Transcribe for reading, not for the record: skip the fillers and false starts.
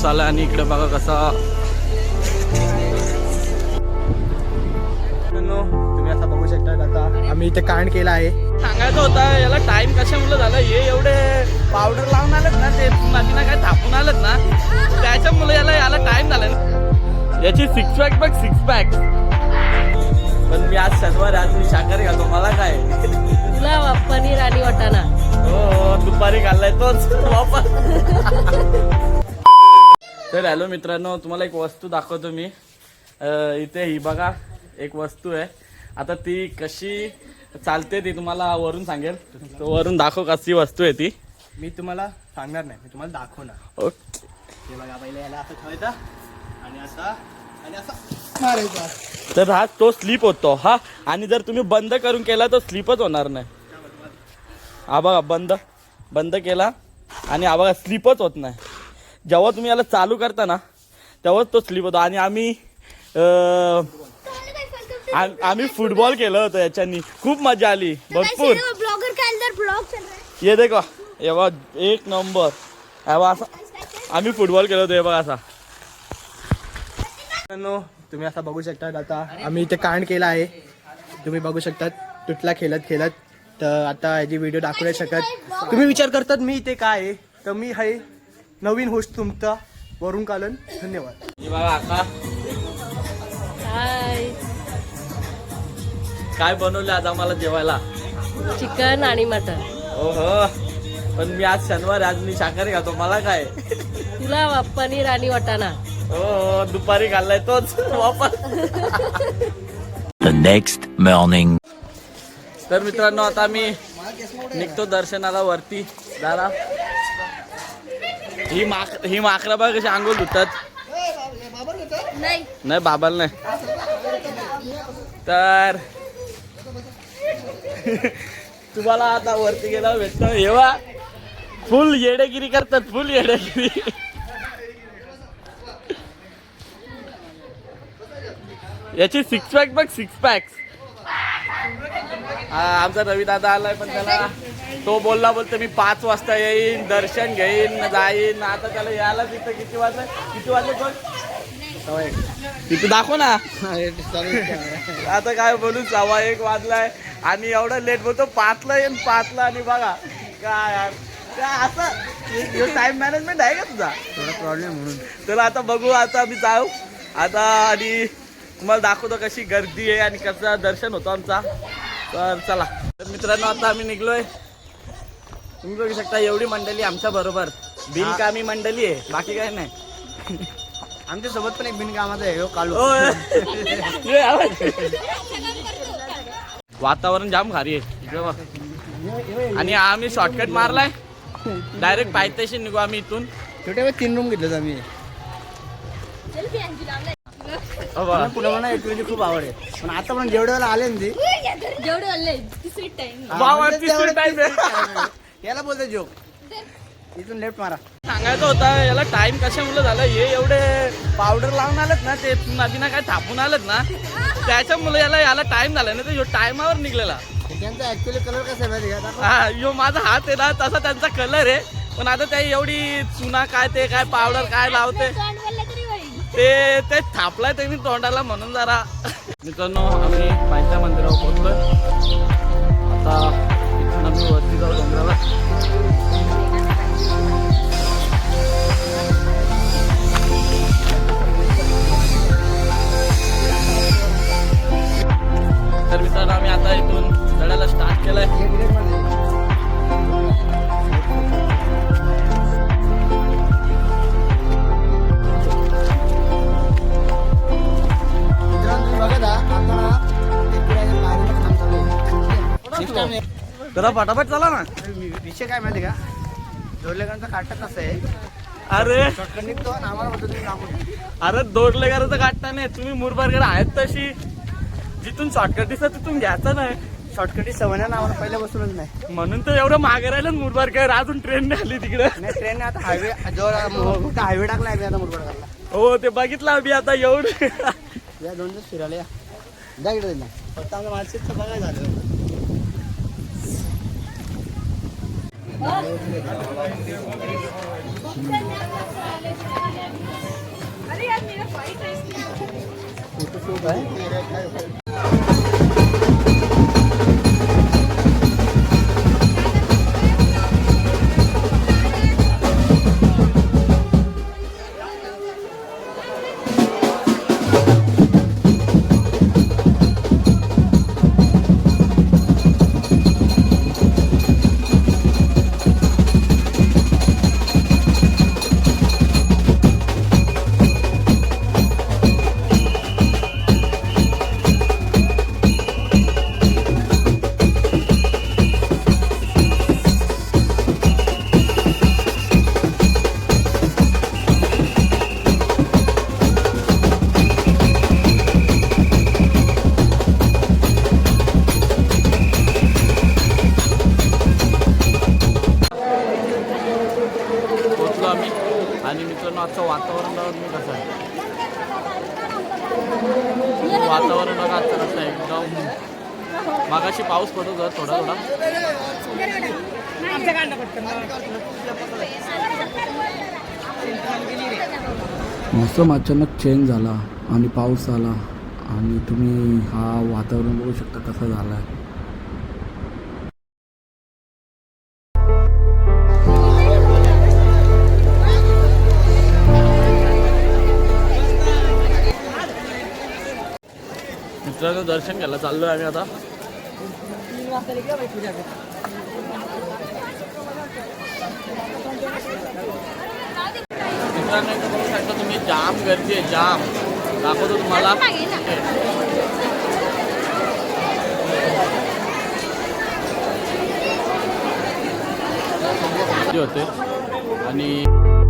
आला आणि इकडे बघा कसा तुम्ही असं बघू शकता आता आम्ही इथे कांड केला आहे. सांगायचं होतं याला टाइम कशामुळे झाला, हे एवढे पावडर लावून आलेत ना, ते नदीना काय थापून आलेत ना, त्याच्यामुळे याला टाइम झाला ना. याची सिक्स पॅक बघ, सिक्स पॅक. पण मी आज शनिवार, आज मी शाकाहारी घालतो. मला काय तुला पनीर आणि वाटाणा हो दुपारी खाल्लाय तोच वापर. तर हॅलो मित्रांनो, तुम्हाला एक वस्तू दाखवतो मी. इथे ही बघा एक वस्तू आहे. आता ती कशी चालते ती तुम्हाला वरून सांगेल. वरून दाखव कशी वस्तू आहे ती. मी तुम्हाला सांगणार नाही, मी तुम्हाला दाखवणार. ओके. हे बघा, पहिले याला असं ठेवायचं आणि असं मारायचं. तर हा तो स्लिप होतो हा, आणि जर तुम्ही बंद करून केला तर स्लिपच होणार नाही. हा बघा बंद केला आणि हा बघा स्लिपच होत नाही. जेव्हा तुम्ही याला चालू करता ना तेव्हाच तो स्लिप होतो. आणि आम्ही फुटबॉल केलं होतं याच्यानी, खूप मजा आली भरपूर. ये देखो हे बघा एक नंबर. हे बघा असं आम्ही फुटबॉल केलं होतं. हे बघा असा. तुम्ही असं बघू शकता आता आम्ही इथे कांड केला आहे. तुम्ही बघू शकता तुटला खेळत तर आता याची व्हिडिओ दाखवू नाही शकत. तुम्ही विचार करतात मी इथे काय आहे, तर मी आहे नवीन होस्ट तुमचा वरून कालन. धन्यवाद. हे बघा आका हाय. काय बनवलं आज आम्हाला जेवायला? चिकन आणि मटन. ओहो, पण मी आज शनिवार, आज मी शाकाहारी खातो. मला काय तुला पनीर आणि वाटाणा हो दुपारी खाल्लाय तोच वापर. The next morning. तर मित्रांनो आता आम्ही निघतो दर्शनाला वरती. दादा ही माकरा बघा कशी आंघोळ धुतात. नाही बाबाला नाही. तर तुम्हाला आता वरती गेला भेटतो. हेवा फुल येडेगिरी करतात, फुल येडेगिरी. याची सिक्स पॅक बघ, सिक्स पॅक. आमचा रवी दादा आलाय, पण त्याला तो बोलतो मी 5 वाजता येईन, दर्शन घेईन, जाईन. आता त्याला यायला तिथं किती वाजले कोण तिथे दाखव ना. आता काय बोलू, 1:15 वाजलाय आणि एवढं लेट बोलतो. 5ला येईन, 5ला. आणि बघा काय यार, काय असं टाइम मॅनेजमेंट आहे का तुझा? थोडा प्रॉब्लेम म्हणून. तर आता बघू, आता आम्ही जाऊ आता आणि तुम्हाला दाखवतो कशी गर्दी आहे आणि कसं दर्शन होतं आमचा. तर चला. तर मित्रांनो आता आम्ही निघलोय. तुम्ही बघू शकता एवढी मंडळी आमच्या बरोबर. बिनकामी मंडळी आहे, बाकी काय नाही. आमच्या सोबत पण एक बिनकामाचा आहे कालू. वातावरण जाम भारी आहे इकडे बघ. आणि आम्ही शॉर्टकट मारलाय, डायरेक्ट पायथ्याशी निघू आम्ही इथून. छोटे 3 रूम घेतलेत आम्ही. पुण्याला ऍक्च्युअली खूप आवड आहे, पण आता पण जेवढे वेळेला आले ना याला बोलते जोक. इथून लेफ्ट मारा. सांगायचं होतं याला टाइम कशामुळे झाला, हे एवढे पावडर लावून आलेत ना, ते नदीना काय थापून आलेत ना, त्याच्यामुळे याला टाइम झाला ना. तो टाइमावर निघलेला. त्यांचा ऍक्च्युअली कलर कसा आहे माहिती का? हा यो माझा हात आहे ना तसा त्यांचा कलर आहे. पण आता त्या एवढी चुना काय ते काय पावडर काय लावते ते थापलाय त्यांनी तोंडाला, म्हणून जरा. मित्रांनो आम्ही पायथ्या मंदिरावर पोहोचलोय. आता इथून आम्ही वरती जाऊ डोंगराला. तर मित्रांनो आम्ही आता इथून चढायला स्टार्ट केलंय. जरा फटाफट चला ना. विषय काय माहिती का, दोरलेकरांचा काटा कसं आहे, अरे शॉर्टकट निघतो आणि आम्हाला म्हणतो तुम्ही लांबून. अरे दोडलेकरांचं काढता नाही. तुम्ही मुरबाडकर आहेत तशी, जिथून शॉर्टकट दिसत तिथून घ्यायचं नाही. शॉर्टकटी सवय ना आम्हाला पहिल्यापासूनच नाही, म्हणून तर एवढं मागे राहिलं मुरबाडकर. अजून ट्रेन नाही आली तिकडे. नाही ट्रेन आता हायवे जो हायवे टाकला आहे आता मुरबाडला. हो ते बघितलं आम्ही आता एवढं. या 2 दिवस फिरायला या. जा इकडे ना, फक्त आमच्या मानसिकचं बघायला झालं. पोचलो आम्ही आणि मित्रांनो आजचं वातावरण मी कसं आहे वातावरण बघा आजचं कसं आहे एकदम मागाशी पाऊस पडतो जर थोडा थोडा मौसम अचानक चेंज झाला आणि पाऊस आला आणि तुम्ही हा वातावरण बघू शकता कसा झाला आहे. मित्रांनो दर्शन घ्यायला चाललोय आम्ही आता मित्रांनो इथं बघू शकता तुम्ही जाम गर्दी आहे जाम दाखवतो तुम्हाला होते आणि